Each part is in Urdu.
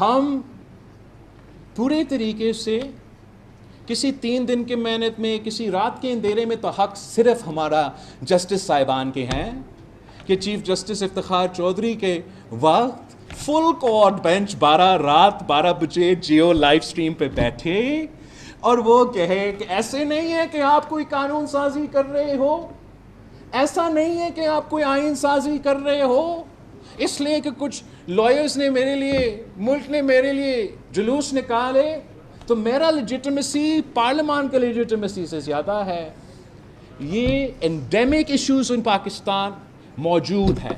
ہم پورے طریقے سے کسی 3 دن کے محنت میں، کسی رات کے اندھیرے میں تو حق صرف ہمارا جسٹس صاحبان کے ہیں کہ چیف جسٹس افتخار چودھری کے وقت فل کورٹ بینچ 12 بجے جیو لائیو سٹریم پہ بیٹھے اور وہ کہے کہ ایسے نہیں ہے کہ آپ کوئی قانون سازی کر رہے ہو، ایسا نہیں ہے کہ آپ کوئی آئین سازی کر رہے ہو، اس لیے کہ کچھ لائرز نے میرے لیے، ملک نے میرے لیے جلوس نکالے تو میرا لیجیٹمیسی پارلیمان کے لیجیٹمیسی سے زیادہ ہے۔ یہ انڈیمک ایشوز ان پاکستان موجود ہے۔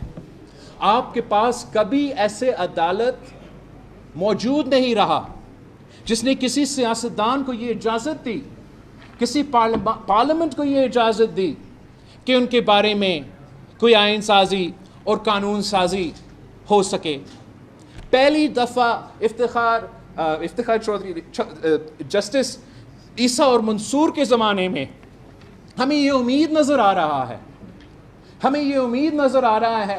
آپ کے پاس کبھی ایسے عدالت موجود نہیں رہا جس نے کسی سیاستدان کو یہ اجازت دی، کسی پارلیمنٹ کو یہ اجازت دی کہ ان کے بارے میں کوئی آئین سازی اور قانون سازی ہو سکے۔ پہلی دفعہ افتخار چودھری جسٹس عیسیٰ اور منصور کے زمانے میں ہمیں یہ امید نظر آ رہا ہے، ہمیں یہ امید نظر آ رہا ہے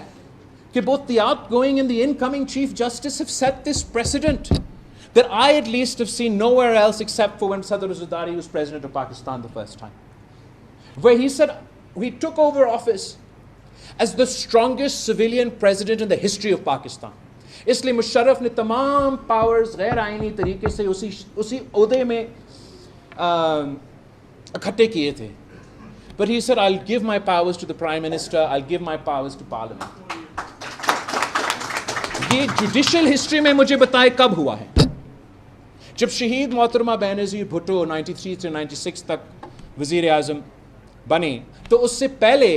کہ both the outgoing and the incoming Chief Justice have set this precedent that I at least have seen nowhere else except for when Sadr Zardari was President of Pakistan the first time, where he said he took over office as the strongest civilian president in the history of Pakistan. اس لیے مشرف نے تمام پاورز غیر آئینی طریقے سے اسی عہدے میں اکٹھے کیے تھے. But he said, I'll give my powers to the Prime Minister, I'll give my powers to Parliament. یہ جوڈیشل ہسٹری میں مجھے بتائے کب ہوا ہے؟ جب شہید محترمہ بینظیر بھٹو 93 سے 96 تک وزیر اعظم بنے تو اس سے پہلے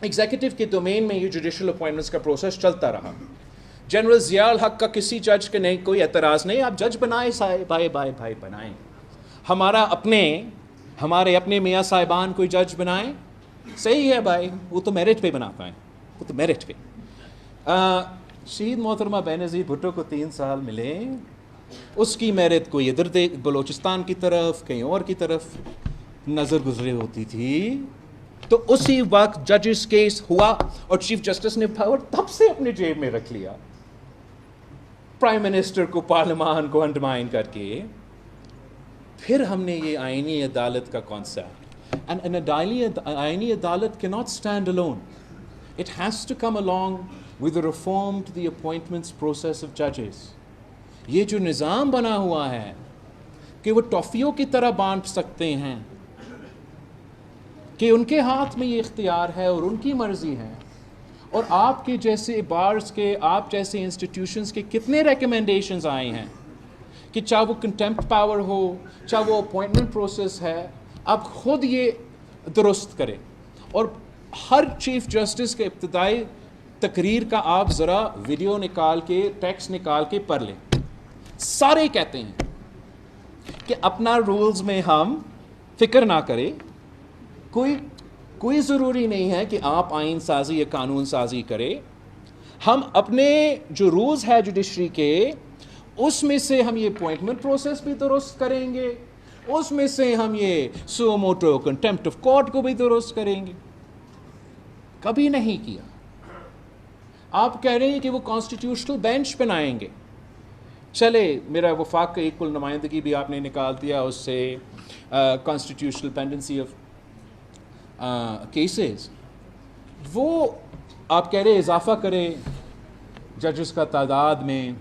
ایگزیکٹو کے ڈومین میں یہ جوڈیشل اپوائنٹمنٹس کا پروسیس چلتا رہا. جنرل ضیاء الحق کا کسی جج کے نہیں کوئی اعتراض نہیں، آپ جج بنائیں بھائی بنائیں، ہمارے اپنے میاں صاحبان کوئی جج بنائیں، صحیح ہے بھائی، وہ تو میرٹ پہ بناتا ہے، وہ تو میرٹ پہ. شہید محترمہ بینظیر بھٹو کو 3 سال ملے، اس کی میرٹ کوئی ادھر بلوچستان کی طرف کہیں اور کی طرف نظر گزرے ہوتی تھی، تو اسی وقت ججز کیس ہوا اور چیف جسٹس نے پاور تب سے اپنے جیب میں رکھ لیا، پرائم منسٹر کو پارلیمان کو انڈرمائن کر کے. پھر ہم نے یہ آئینی عدالت کا کانسیپٹ، اینڈ آئینی عدالت کی not stand alone, it has to come along with the reform to the appointments process of judges. یہ جو نظام بنا ہوا ہے کہ وہ ٹافیوں کی طرح بانٹ سکتے ہیں، کہ ان کے ہاتھ میں یہ اختیار ہے اور ان کی مرضی ہے، اور آپ کے جیسے بارز کے، آپ جیسے انسٹیٹیوشنز کے کتنے ریکمنڈیشنز آئے ہیں کہ چاہے وہ کنٹمپٹ پاور ہو، چاہے وہ اپوائنٹمنٹ پروسیس ہے، آپ خود یہ درست کریں. اور ہر چیف جسٹس کے ابتدائی تقریر کا آپ ذرا ویڈیو نکال کے، ٹیکسٹ نکال کے پڑھ لیں. سارے کہتے ہیں کہ اپنا رولز میں ہم فکر نہ کریں، کوئی ضروری نہیں ہے کہ آپ آئین سازی یا قانون سازی کریں، ہم اپنے جو رولز ہے جوڈیشری کے اس میں سے ہم یہ اپوائنٹمنٹ پروسیس بھی درست کریں گے، اس میں سے ہم یہ سو موٹو کنٹمپٹ آف کورٹ کو بھی درست کریں گے. کبھی نہیں کیا. آپ کہہ رہے ہیں کہ وہ کانسٹیٹیوشنل بینچ بنائیں گے، چلے میرا وفاق کا ایکول نمائندگی بھی آپ نے نکال دیا اس سے، کانسٹیٹیوشنل پینڈنسی آف کیسز، وہ آپ کہہ رہے اضافہ کریں ججز کا تعداد میں.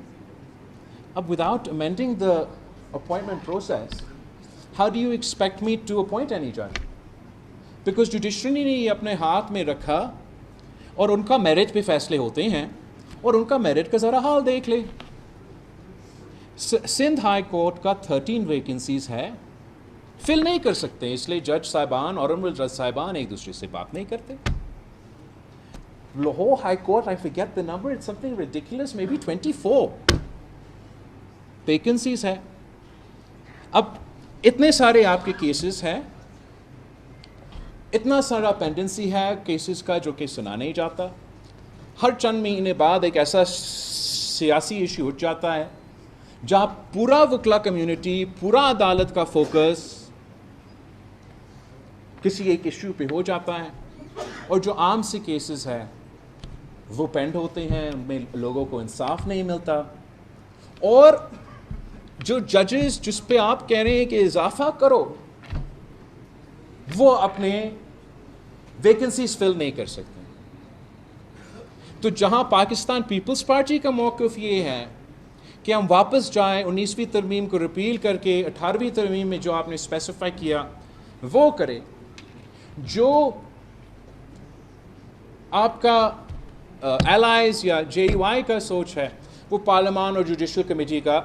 اب without amending the appointment process how do you expect me to appoint any جج؟ بیکاز جوڈیشری نے یہ اپنے ہاتھ میں رکھا اور ان کا میرٹ پہ فیصلے ہوتے ہیں، اور ان کا میرٹ کا ذرا حال دیکھ لیں. سندھ ہائی کورٹ کا 13 ویکنسیز ہے، فل نہیں کر سکتے، اس لیے جج صاحبان، آنریبل جج صاحبان ایک دوسرے سے بات نہیں کرتے. Lahore high court, I forget the number, it's something ridiculous, maybe 24 vacancies ہے. اب اتنے سارے آپ کے کیسز ہیں، اتنا سارا پینڈنسی ہے کیسز کا جو کہ سنا نہیں جاتا. ہر چند مہینے بعد ایک ایسا سیاسی ایشو اٹھ جاتا ہے جہاں پورا وکلا کمیونٹی، پورا عدالت کا فوکس کسی ایک ایشو پہ ہو جاتا ہے، اور جو عام سے کیسز ہے وہ پینڈ ہوتے ہیں، ان میں لوگوں کو انصاف نہیں ملتا. اور جو ججز جس پہ آپ کہہ رہے ہیں کہ اضافہ کرو، وہ اپنے ویکنسیز فل نہیں کر سکتے. تو جہاں پاکستان پیپلز پارٹی کا موقف یہ ہے کہ ہم واپس جائیں 19ویں ترمیم کو ریپیل کر کے 18ویں ترمیم میں جو آپ نے اسپیسیفائی کیا وہ کرے. جو آپ کا ایلائز یا جے یو آئی کا سوچ ہے وہ پارلیمان اور جوڈیشل کمیٹی کا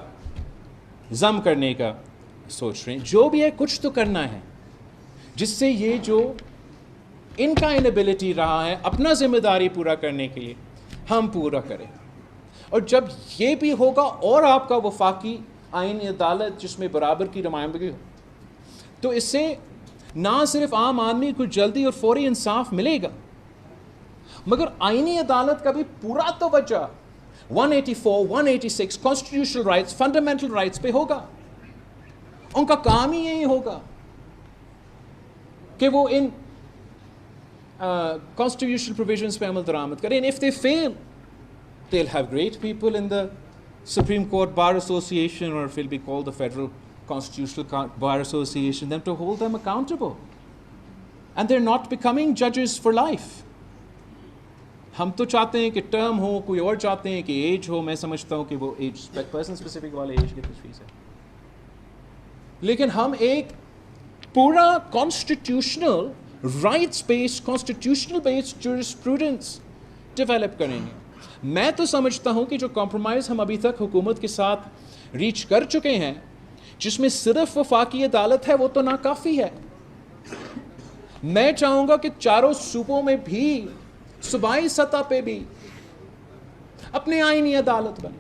ضم کرنے کا سوچ رہے ہیں. جو بھی ہے کچھ تو کرنا ہے جس سے یہ جو ان کا انیبلٹی رہا ہے اپنا ذمہ داری پورا کرنے کے لیے ہم پورا کریں. اور جب یہ بھی ہوگا اور آپ کا وفاقی آئینی عدالت جس میں برابر کی نمائندگی ہو، تو اس سے نہ صرف عام آدمی کو جلدی اور فوری انصاف ملے گا، مگر آئینی عدالت کا بھی پورا توجہ 184 186 کانسٹیٹیوشنل رائٹس فنڈامنٹل رائٹس پہ ہوگا. ان کا کام ہی یہی ہوگا کہ وہ ان constitutional provisions پہ عمل درآمد کریں. And if they fail, they'll have great people in the Supreme Court Bar Association, or if it'll be called the Federal Constitutional Bar Association, them to hold them accountable. And they're not becoming judges for life. ہم تو چاہتے ہیں کہ ٹرم ہو، کوئی اور چاہتے ہیں کہ ایج ہو. میں سمجھتا ہوں کہ وہ ایج پرسن اسپیسیفک والے ایج کی تشخیص ہے، لیکن ہم ایک پورا constitutional rights based constitutional based jurisprudence develop کریں گے. میں تو سمجھتا ہوں کہ جو کمپرومائز ہم ابھی تک حکومت کے ساتھ ریچ کر چکے ہیں، جس میں صرف وفاقی عدالت ہے، وہ تو ناکافی ہے. میں چاہوں گا کہ چاروں صوبوں میں بھی صوبائی سطح پہ بھی اپنے آئینی عدالت بنے.